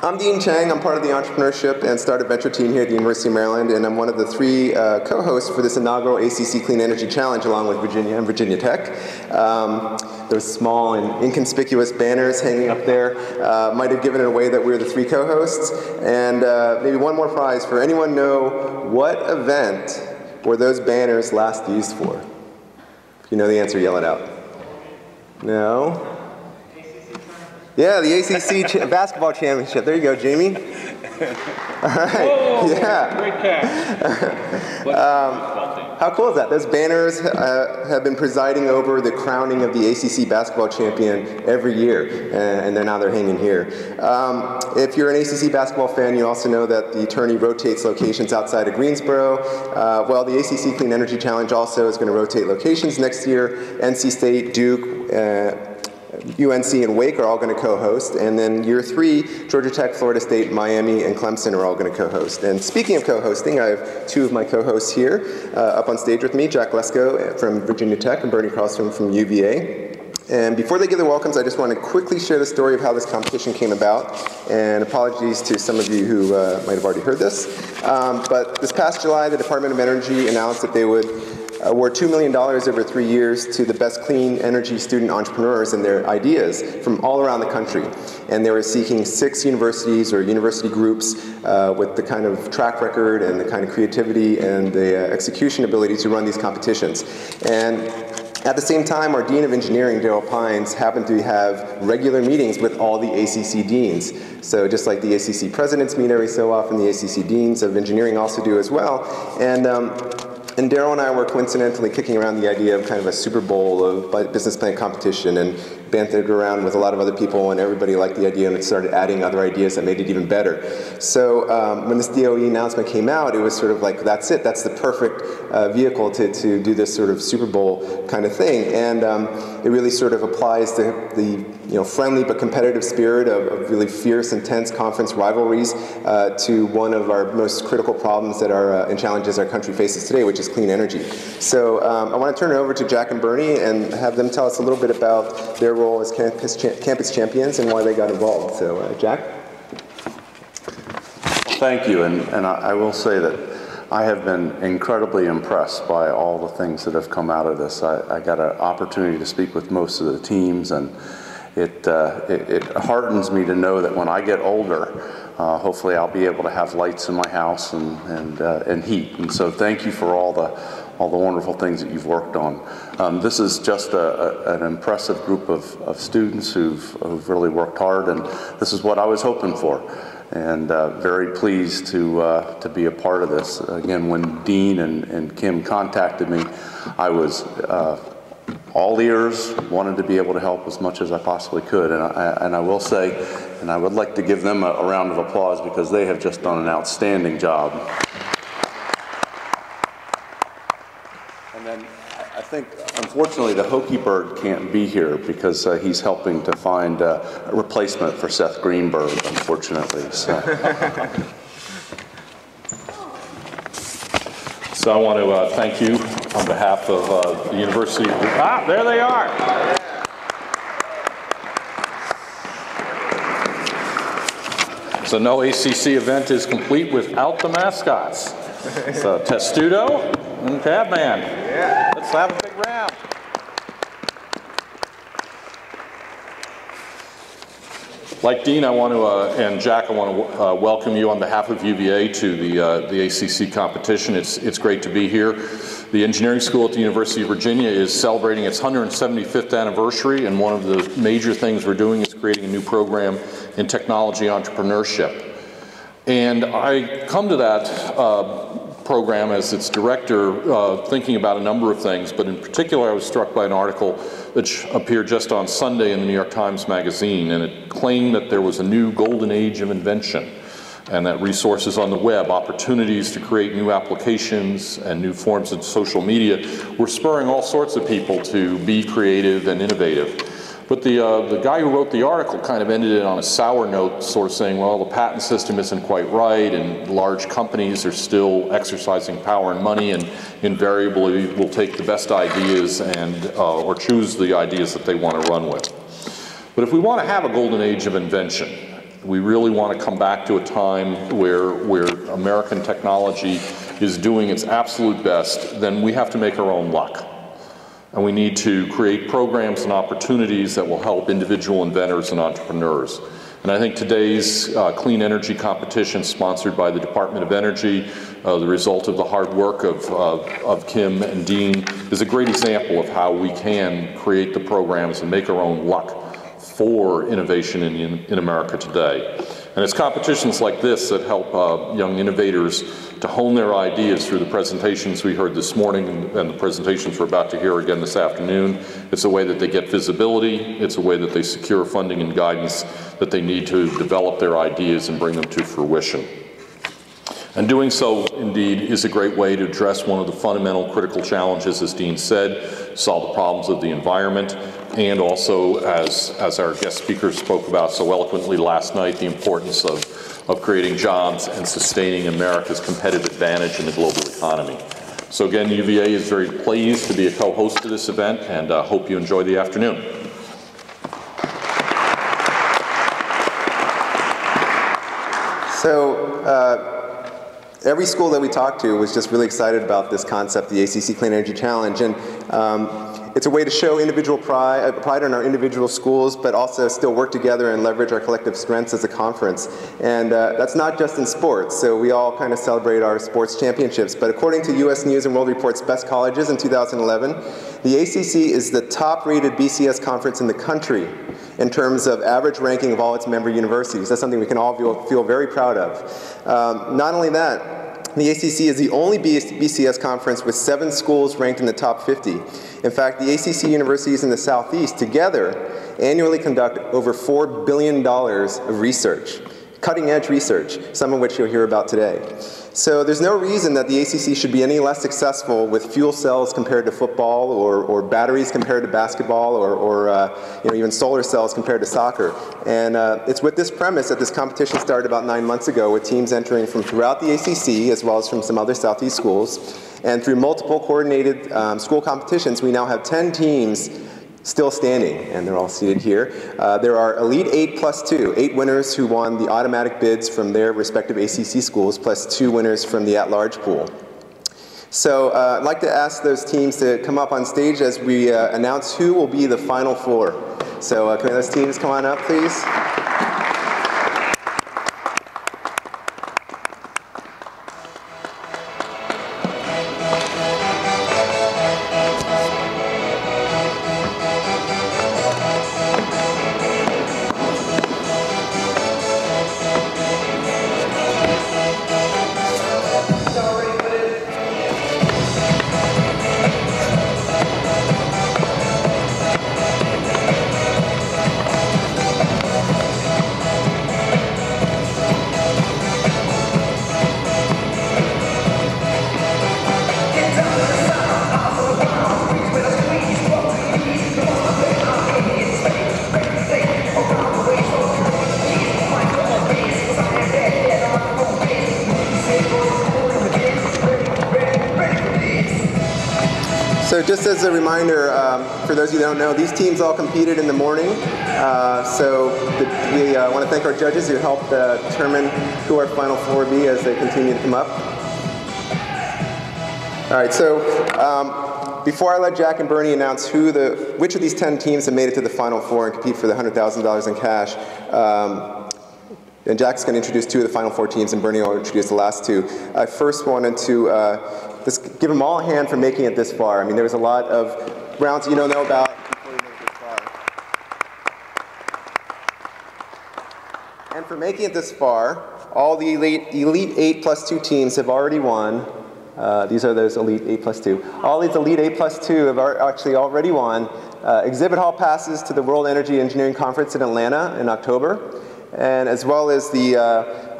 I'm Dean Chang. I'm part of the entrepreneurship and startup venture team here at the University of Maryland, and I'm one of the three co-hosts for this inaugural ACC Clean Energy Challenge along with Virginia and Virginia Tech. Those small and inconspicuous banners hanging up there might have given it away that we're the three co-hosts. And maybe one more prize. For anyone know what event were those banners last used for? If you know the answer, yell it out. No? Yeah, the ACC basketball championship. There you go, Jamie. All right. Whoa, yeah. Great catch. How cool is that? Those banners have been presiding over the crowning of the ACC basketball champion every year, and now they're hanging here. If you're an ACC basketball fan, you also know that the tourney rotates locations outside of Greensboro. Well, the ACC Clean Energy Challenge also is going to rotate locations next year. NC State, Duke, UNC and Wake are all going to co-host, and then year 3, Georgia Tech, Florida State, Miami, and Clemson are all going to co-host. And speaking of co-hosting, I have two of my co-hosts here up on stage with me, Jack Lesko from Virginia Tech and Bernie Carlstrom from UVA. And before they give their welcomes, I just want to quickly share the story of how this competition came about, and apologies to some of you who might have already heard this. But this past July, the Department of Energy announced that they would award $2 million over 3 years to the best clean energy student entrepreneurs and their ideas from all around the country. And they were seeking 6 universities or university groups with the kind of track record and the kind of creativity and the execution ability to run these competitions. And at the same time, our Dean of Engineering, Daryl Pines, happened to have regular meetings with all the ACC deans. So just like the ACC presidents meet every so often, the ACC deans of engineering also do as well. And Daryl and I were coincidentally kicking around the idea of kind of a Super Bowl of business plan competition, and bantered it around with a lot of other people, and everybody liked the idea and it started adding other ideas that made it even better. So when this DOE announcement came out, it was sort of like, that's it, that's the perfect vehicle to do this sort of Super Bowl kind of thing. And it really sort of applies the friendly but competitive spirit of really fierce, intense conference rivalries to one of our most critical problems that and challenges our country faces today, which is clean energy. So I want to turn it over to Jack and Bernie and have them tell us a little bit about their role as campus champions and why they got involved. So Jack? Thank you, and I will say that I have been incredibly impressed by all the things that have come out of this. I got an opportunity to speak with most of the teams, and it heartens me to know that when I get older, hopefully I'll be able to have lights in my house and heat. And so thank you for all the wonderful things that you've worked on. This is just an impressive group of students who've really worked hard, and this is what I was hoping for. And very pleased to be a part of this. Again, when Dean and Kim contacted me, I was all ears, wanted to be able to help as much as I possibly could. And I will say, and I would like to give them a round of applause because they have just done an outstanding job. And then I think, unfortunately, the Hokie Bird can't be here because he's helping to find a replacement for Seth Greenberg, unfortunately. So I want to thank you on behalf of the university. Ah, there they are. So no ACC event is complete without the mascots. So Testudo and Cabman. Yeah. Let's have a big round. Like Dean, I want to, and Jack, I want to welcome you on behalf of UVA to the ACC competition. It's great to be here. The engineering school at the University of Virginia is celebrating its 175th anniversary, and one of the major things we're doing is creating a new program in technology entrepreneurship. And I come to that program as its director thinking about a number of things, but in particular I was struck by an article that appeared just on Sunday in the New York Times Magazine, and it claimed that there was a new golden age of invention, and that resources on the web, opportunities to create new applications and new forms of social media were spurring all sorts of people to be creative and innovative. But the guy who wrote the article kind of ended it on a sour note, sort of saying, well, the patent system isn't quite right, and large companies are still exercising power and money, and invariably will take the best ideas and or choose the ideas that they want to run with. But if we want to have a golden age of invention, we really want to come back to a time where American technology is doing its absolute best, then we have to make our own luck. And we need to create programs and opportunities that will help individual inventors and entrepreneurs. And I think today's clean energy competition sponsored by the Department of Energy, the result of the hard work of Kim and Dean, is a great example of how we can create the programs and make our own luck for innovation in America today. And it's competitions like this that help young innovators to hone their ideas through the presentations we heard this morning and the presentations we're about to hear again this afternoon. It's a way that they get visibility. It's a way that they secure funding and guidance that they need to develop their ideas and bring them to fruition. And doing so, indeed, is a great way to address one of the fundamental critical challenges, as Dean said, solve the problems of the environment, and also, as our guest speaker spoke about so eloquently last night, the importance of creating jobs and sustaining America's competitive advantage in the global economy. So again, UVA is very pleased to be a co-host to this event, and hope you enjoy the afternoon. So, every school that we talked to was just really excited about this concept, the ACC Clean Energy Challenge, and it's a way to show individual pride in our individual schools, but also still work together and leverage our collective strengths as a conference. And that's not just in sports, so we all kind of celebrate our sports championships, but according to US News & World Report's Best Colleges in 2011, the ACC is the top-rated BCS conference in the country in terms of average ranking of all its member universities. That's something we can all feel very proud of. Not only that, the ACC is the only BCS conference with 7 schools ranked in the top 50. In fact, the ACC universities in the Southeast together annually conduct over $4 billion of research, cutting-edge research, some of which you'll hear about today. So there's no reason that the ACC should be any less successful with fuel cells compared to football, or batteries compared to basketball, or even solar cells compared to soccer. And it's with this premise that this competition started about 9 months ago, with teams entering from throughout the ACC as well as from some other Southeast schools. And through multiple coordinated school competitions, we now have 10 teams still standing, and they're all seated here. There are Elite 8 plus 2, 8 winners who won the automatic bids from their respective ACC schools, plus 2 winners from the at-large pool. So I'd like to ask those teams to come up on stage as we announce who will be the Final Four. So can those teams come on up, please? So just as a reminder, for those of you who don't know, these teams all competed in the morning. We want to thank our judges who helped determine who our Final Four will be as they continue to come up. All right, so before I let Jack and Bernie announce which of these 10 teams have made it to the Final Four and compete for the $100,000 in cash, and Jack's going to introduce 2 of the Final Four teams, and Bernie will introduce the last 2. I first wanted to just give them all a hand for making it this far. I mean, there was a lot of rounds you don't know about before you make it this far. And for making it this far, all the Elite 8 plus 2 teams have already won. These are those Elite 8 plus 2. All these Elite 8 plus 2 have actually already won exhibit hall passes to the World Energy Engineering Conference in Atlanta in October, and as well as the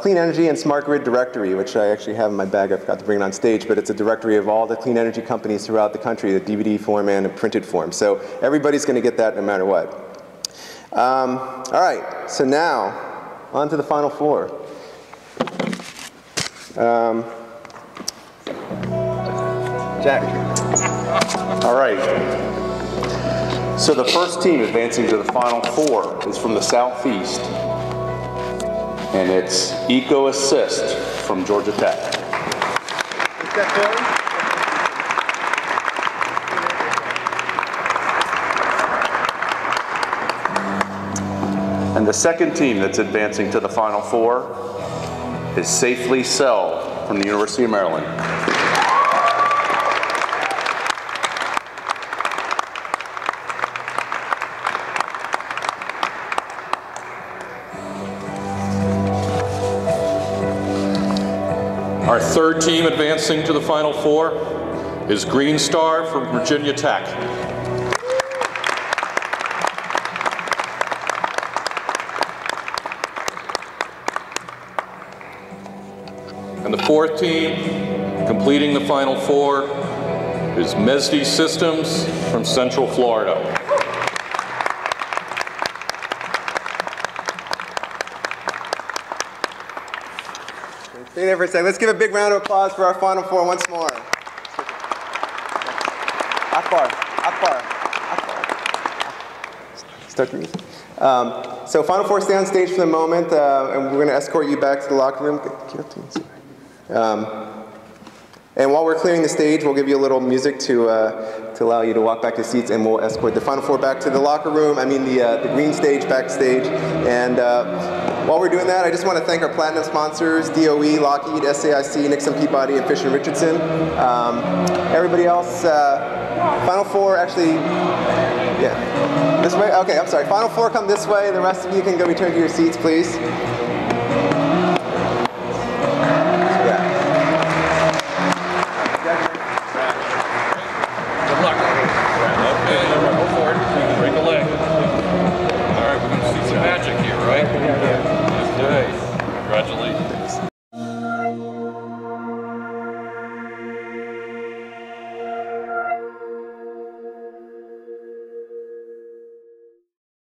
Clean Energy and Smart Grid Directory, which I actually have in my bag. I forgot to bring it on stage, but it's a directory of all the clean energy companies throughout the country, the DVD form and a printed form. So everybody's going to get that no matter what. All right, so now on to the Final Four. Jack. All right. So the first team advancing to the Final Four is from the Southeast. And it's Eco Assist from Georgia Tech. And the second team that's advancing to the Final Four is Safely Sell from the University of Maryland. Our third team advancing to the Final Four is Green Star from Virginia Tech. And the fourth team completing the Final Four is Mesdi Systems from Central Florida. Stay there for a second. Let's give a big round of applause for our Final Four once more. Akbar, Akbar, Akbar. Start the music. So Final Four, stay on stage for the moment, and we're going to escort you back to the locker room. And while we're clearing the stage, we'll give you a little music to allow you to walk back to seats, and we'll escort the Final Four back to the locker room, the green stage backstage. And while we're doing that, I just want to thank our platinum sponsors, DOE, Lockheed, SAIC, Nixon Peabody, and Fisher & Richardson. Everybody else, Final Four actually, yeah, this way? Okay, I'm sorry. Final Four come this way. The rest of you can go return to your seats, please.